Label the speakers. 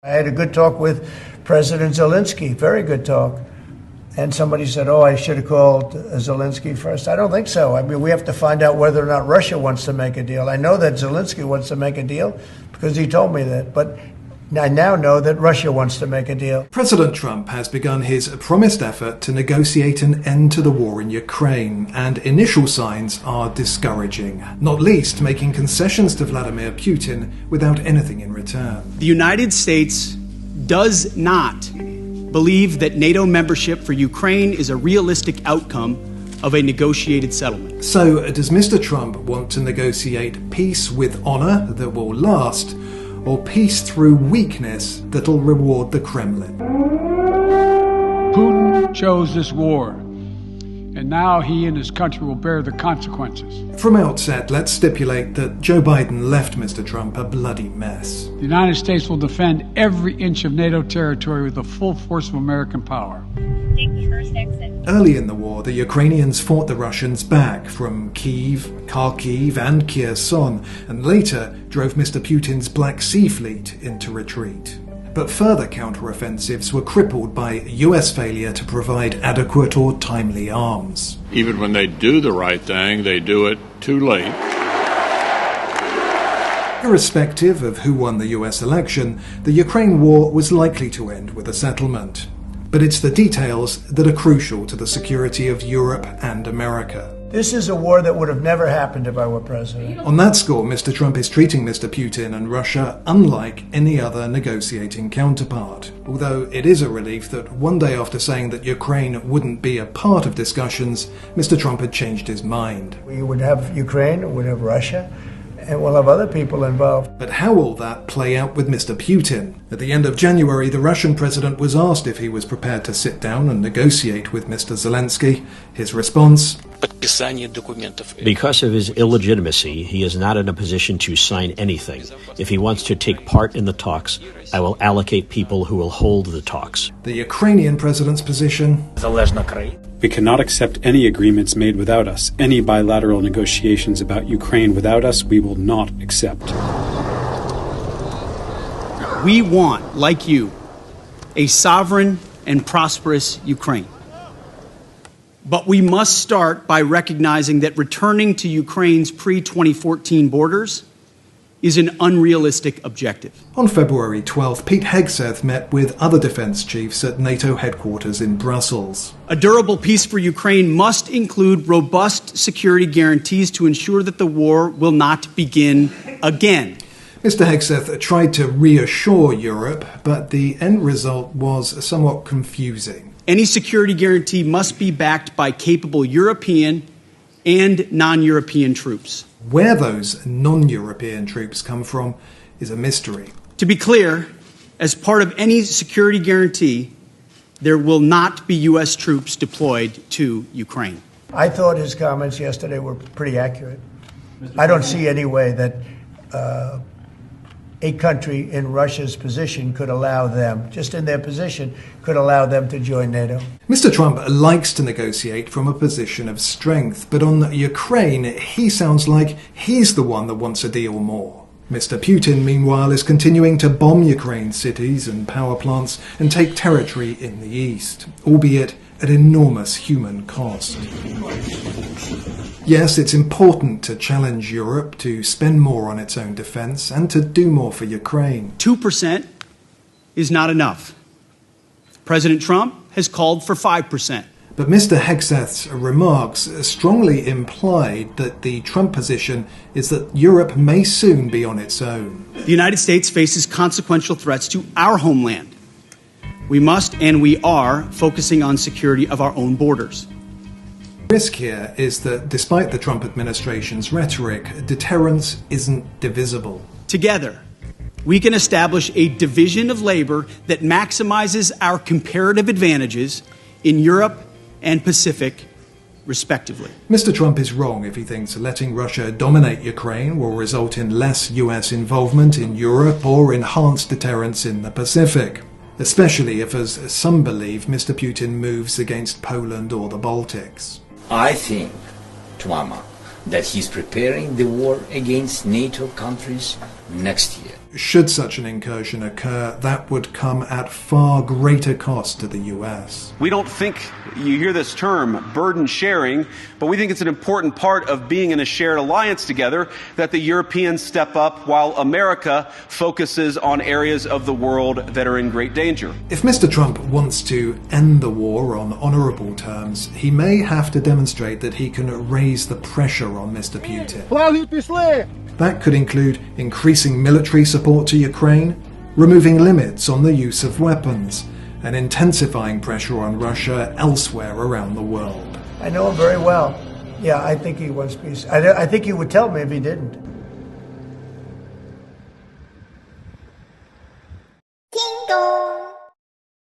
Speaker 1: I had a good talk with President Zelensky, very good talk. And somebody said, I should have called Zelensky first. I don't think so. I mean, we have to find out whether or not Russia wants to make a deal. I know that Zelensky wants to make a deal because he told me that. But I now know that Russia wants to make a deal.
Speaker 2: President Trump has begun his promised effort to negotiate an end to the war in Ukraine, and initial signs are discouraging, not least making concessions to Vladimir Putin without anything in return.
Speaker 3: The United States does not believe that NATO membership for Ukraine is a realistic outcome of a negotiated settlement.
Speaker 2: So, does Mr. Trump want to negotiate peace with honor that will last, or peace through weakness that'll reward the Kremlin?
Speaker 4: Putin chose this war, and now he and his country will bear the consequences.
Speaker 2: From outset, let's stipulate that Joe Biden left Mr. Trump a bloody mess.
Speaker 4: The United States will defend every inch of NATO territory with the full force of American power.
Speaker 5: Take the first exit.
Speaker 2: Early in the war, the Ukrainians fought the Russians back from Kyiv, Kharkiv and Kherson, and later drove Mr. Putin's Black Sea Fleet into retreat. But further counteroffensives were crippled by US failure to provide adequate or timely arms.
Speaker 6: Even when they do the right thing, they do it too late.
Speaker 2: Irrespective of who won the US election, the Ukraine war was likely to end with a settlement. But it's the details that are crucial to the security of Europe and America.
Speaker 1: This is a war that would have never happened if I were president.
Speaker 2: On that score, Mr. Trump is treating Mr. Putin and Russia unlike any other negotiating counterpart. Although it is a relief that one day after saying that Ukraine wouldn't be a part of discussions, Mr. Trump had changed his mind.
Speaker 1: We would have Ukraine, we would have Russia, and we'll have other people involved.
Speaker 2: But how will that play out with Mr. Putin? At the end of January, the Russian president was asked if he was prepared to sit down and negotiate with Mr. Zelensky. His response:
Speaker 7: because of his illegitimacy, he is not in a position to sign anything. If he wants to take part in the talks, I will allocate people who will hold the talks.
Speaker 2: The Ukrainian president's position:
Speaker 8: we cannot accept any agreements made without us. Any bilateral negotiations about Ukraine without us, we will not accept.
Speaker 3: We want, like you, a sovereign and prosperous Ukraine. But we must start by recognizing that returning to Ukraine's pre-2014 borders is an unrealistic objective.
Speaker 2: On February 12th, Pete Hegseth met with other defense chiefs at NATO headquarters in Brussels.
Speaker 3: A durable peace for Ukraine must include robust security guarantees to ensure that the war will not begin again.
Speaker 2: Mr. Hegseth tried to reassure Europe, but the end result was somewhat confusing.
Speaker 3: Any security guarantee must be backed by capable European and non-European troops.
Speaker 2: Where those non-European troops come from is a mystery.
Speaker 3: To be clear, as part of any security guarantee, there will not be U.S. troops deployed to Ukraine.
Speaker 1: I thought his comments yesterday were pretty accurate. I don't see any way that a country in Russia's position could allow them, just in their position, could allow them to join NATO.
Speaker 2: Mr. Trump likes to negotiate from a position of strength, but on Ukraine, he sounds like he's the one that wants a deal more. Mr. Putin, meanwhile, is continuing to bomb Ukraine's cities and power plants and take territory in the east, albeit at enormous human cost. Yes, it's important to challenge Europe to spend more on its own defense and to do more for Ukraine.
Speaker 3: 2% is not enough. President Trump has called for 5%.
Speaker 2: But Mr. Hegseth's remarks strongly implied that the Trump position is that Europe may soon be on its own.
Speaker 3: The United States faces consequential threats to our homeland. We must and we are focusing on security of our own borders.
Speaker 2: The risk here is that despite the Trump administration's rhetoric, deterrence isn't divisible.
Speaker 3: Together, we can establish a division of labor that maximizes our comparative advantages in Europe and Pacific, respectively.
Speaker 2: Mr. Trump is wrong if he thinks letting Russia dominate Ukraine will result in less US involvement in Europe or enhanced deterrence in the Pacific, especially if, as some believe, Mr. Putin moves against Poland or the Baltics.
Speaker 9: I think, Tuama, that he's preparing the war against NATO countries next year.
Speaker 2: Should such an incursion occur, that would come at far greater cost to the US.
Speaker 9: We don't think, you hear this term, burden sharing, but we think it's an important part of being in a shared alliance together that the Europeans step up while America focuses on areas of the world that are in great danger.
Speaker 2: If Mr. Trump wants to end the war on honourable terms, he may have to demonstrate that he can raise the pressure on Mr. Putin. That could include increasing military support to Ukraine, removing limits on the use of weapons, and intensifying pressure on Russia elsewhere around the world.
Speaker 1: I know him very well. Yeah, I think he wants peace. I think he would tell me if he didn't.